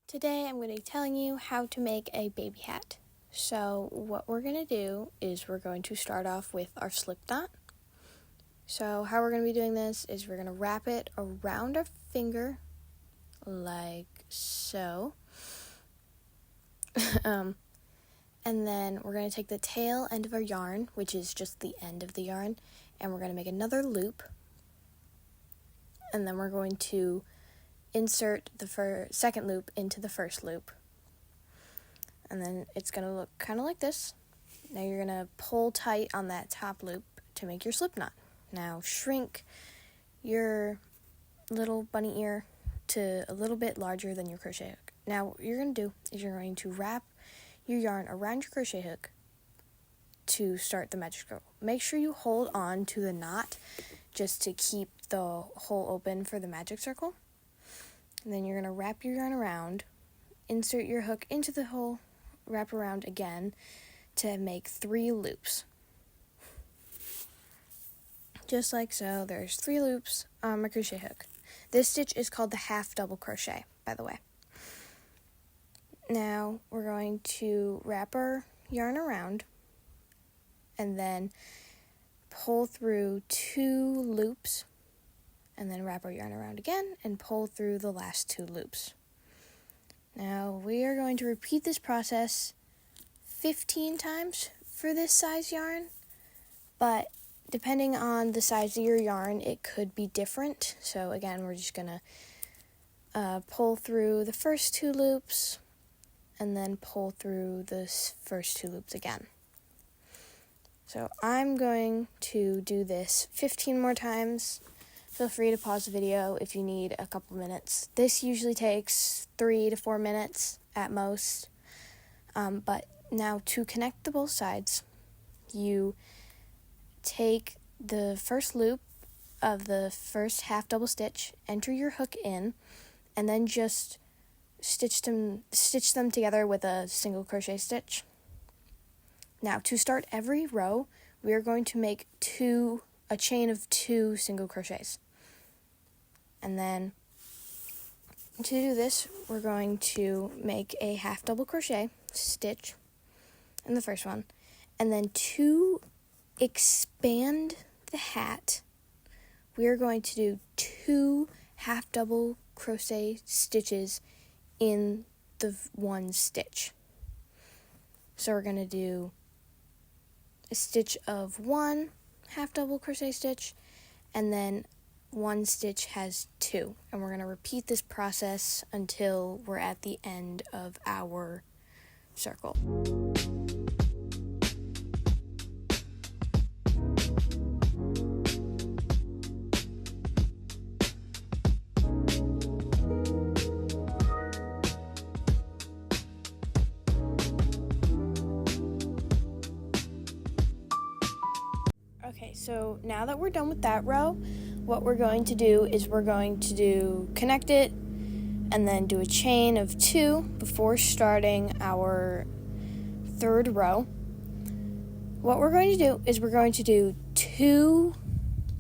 Today I'm going to be telling you how to make a baby hat. So what we're going to do is we're going to start off with our slip knot. So how we're going to be doing this is we're going to wrap it around our finger like so. And then we're going to take the tail end of our yarn, which is just the end of the yarn, and we're going to make another loop. And then we're going to insert the second loop into the first loop. And then it's going to look kind of like this. Now you're going to pull tight on that top loop to make your slip knot. Now shrink your little bunny ear to a little bit larger than your crochet hook. Now what you're going to do is you're going to wrap your yarn around your crochet hook to start the magic circle. Make sure you hold on to the knot just to keep the hole open for the magic circle. And then you're going to wrap your yarn around, insert your hook into the hole, wrap around again to make 3 loops. Just like so, there's 3 loops on my crochet hook. This stitch is called the half double crochet, by the way. Now we're going to wrap our yarn around and then pull through 2 loops. And then wrap our yarn around again and pull through the last 2 loops. Now we are going to repeat this process 15 times for this size yarn, but depending on the size of your yarn, it could be different. So again, we're just going to pull through the first 2 loops and then pull through the first 2 loops again. So I'm going to do this 15 more times. Feel free to pause the video if you need a couple minutes. This usually takes 3 to 4 minutes at most. But now to connect the both sides, you take the first loop of the first half double stitch, enter your hook in, and then just stitch them together with a single crochet stitch. Now to start every row, we are going to make a chain of 2 single crochets. And then to do this, we're going to make a half double crochet stitch in the first one. And then to expand the hat, we are going to do 2 half double crochet stitches in the one stitch. So we're going to do a stitch of 1 half double crochet stitch, and then 1 stitch has 2, and we're going to repeat this process until we're at the end of our circle. Okay, so now that we're done with that row, what we're going to do is we're going to connect it and then do a chain of 2 before starting our 3rd row. What we're going to do is we're going to do 2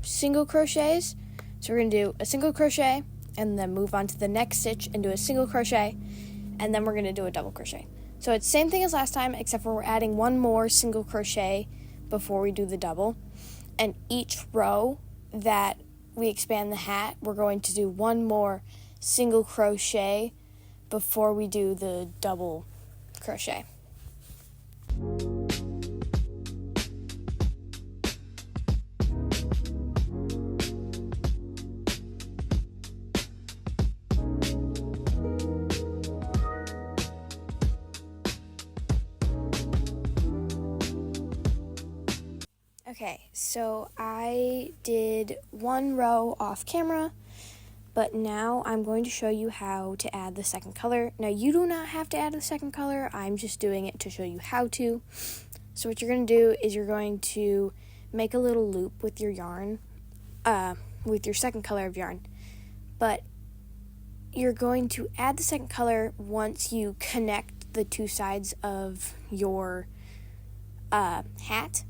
single crochets. So we're going to do a single crochet and then move on to the next stitch and do a single crochet, and then we're going to do a double crochet. So it's the same thing as last time, except for we're adding 1 more single crochet before we do the double. And each row that we expand the hat, we're going to do 1 more single crochet before we do the double crochet. Okay, so I did 1 row off camera, but now I'm going to show you how to add the second color. Now, you do not have to add the second color. I'm just doing it to show you how to. So what you're going to do is you're going to make a little loop with your yarn, with your second color of yarn. But you're going to add the second color once you connect the 2 sides of your hat.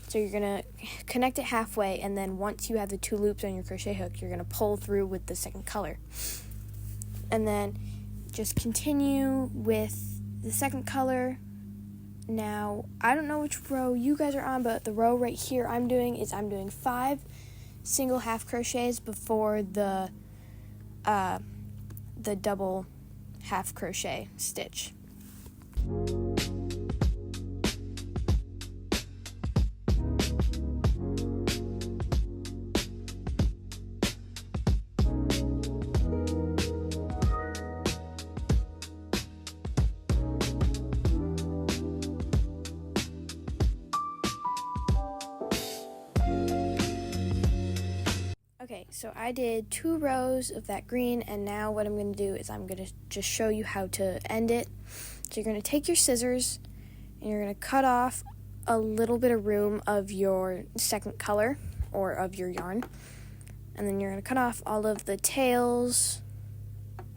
So you're going to connect it halfway, and then once you have the 2 loops on your crochet hook, you're going to pull through with the second color. And then just continue with the second color. Now, I don't know which row you guys are on, but the row right here I'm doing 5 single half crochets before the double half crochet stitch. Okay, so I did 2 rows of that green, and now what I'm going to do is I'm going to just show you how to end it. So you're going to take your scissors, and you're going to cut off a little bit of room of your second color, or of your yarn. And then you're going to cut off all of the tails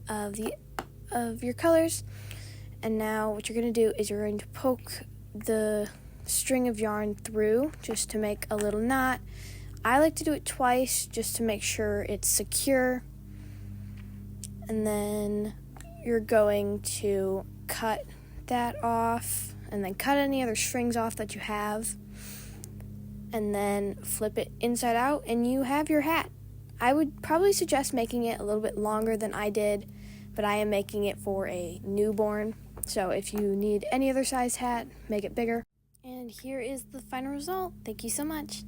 of your colors. And now what you're going to do is you're going to poke the string of yarn through just to make a little knot. I like to do it twice just to make sure it's secure. And then you're going to cut that off, and then cut any other strings off that you have, and then flip it inside out, and you have your hat. I would probably suggest making it a little bit longer than I did, but I am making it for a newborn. So if you need any other size hat, make it bigger. And here is the final result. Thank you so much.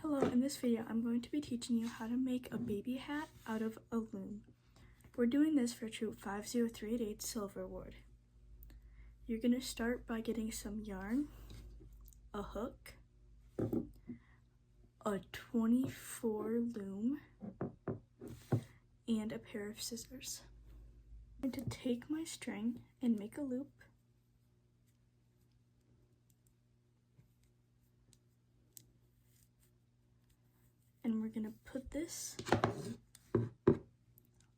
Hello, in this video I'm going to be teaching you how to make a baby hat out of a loom. We're doing this for Troop 50388 Silver Ward. You're going to start by getting some yarn, a hook, a 24 loom, and a pair of scissors. I'm going to take my string and make a loop. And we're going to put this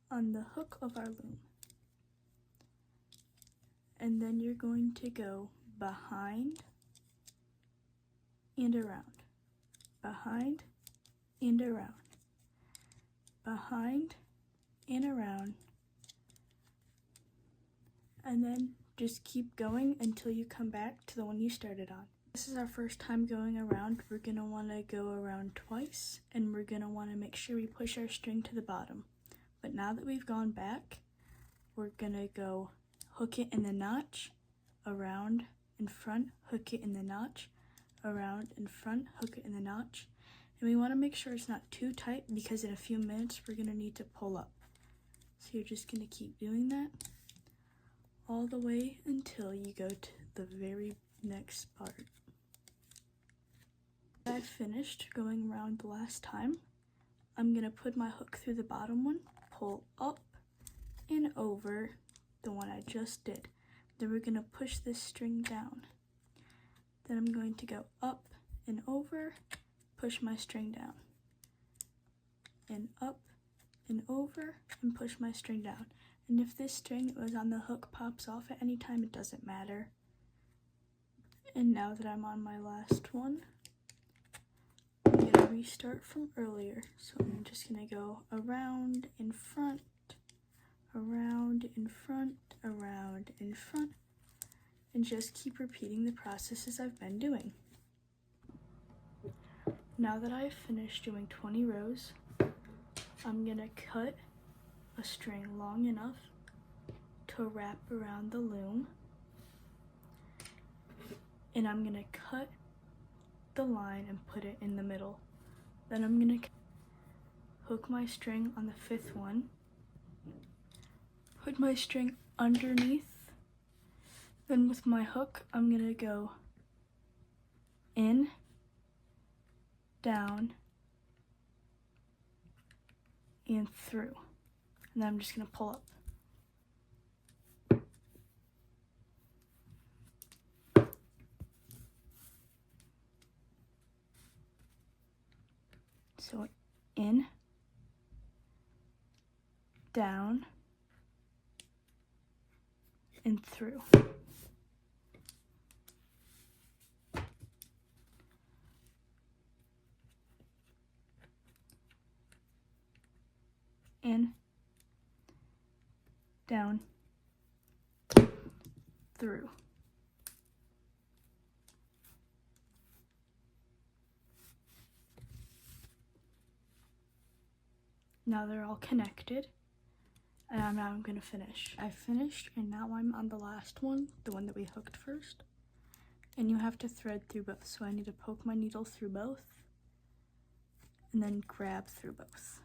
on the hook of our loom. And then you're going to go behind and around, behind and around, behind and around, and then just keep going until you come back to the one you started on. This is our first time going around. We're going to want to go around twice, and we're going to want to make sure we push our string to the bottom. But now that we've gone back, we're going to go hook it in the notch, around in front, hook it in the notch, around in front, hook it in the notch. And we want to make sure it's not too tight, because in a few minutes we're going to need to pull up. So you're just going to keep doing that all the way until you go to the very next part. I finished going around the last time. I'm going to put my hook through the bottom one, pull up and over the one I just did. Then we're going to push this string down. Then I'm going to go up and over, push my string down, and up and over, and push my string down. And if this string that was on the hook pops off at any time, it doesn't matter. And now that I'm on my last one, I'm going to restart from earlier. So I'm just going to go around in front, around in front, around in front, and just keep repeating the processes I've been doing. Now that I've finished doing 20 rows, I'm going to cut a string long enough to wrap around the loom, and I'm going to cut the line and put it in the middle. Then I'm going to hook my string on the 5th one, put my string underneath, then with my hook I'm going to go in, down, and through, and then I'm just going to pull up. So in, down, and through. in, down, through. Now they're all connected, and now I'm gonna finish. I finished, and now I'm on the last one, the one that we hooked first. And you have to thread through both, so I need to poke my needle through both, and then grab through both.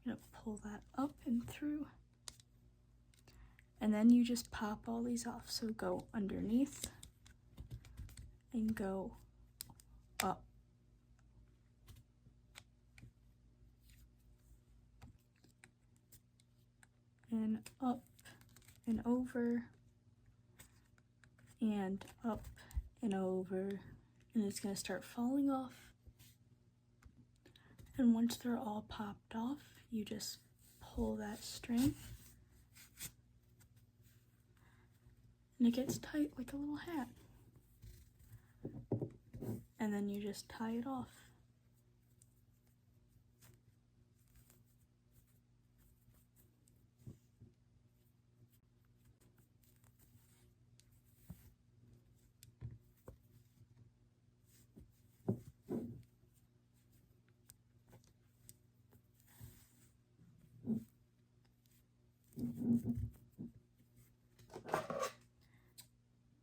I'm gonna pull that up and through, and then you just pop all these off. So go underneath, and go up. And up and over and up and over, and it's going to start falling off. And once they're all popped off, you just pull that string, and it gets tight like a little hat. And then you just tie it off.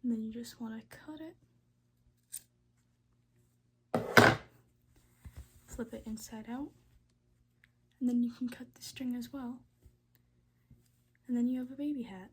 And then you just want to cut it, flip it inside out, and then you can cut the string as well. And then you have a baby hat.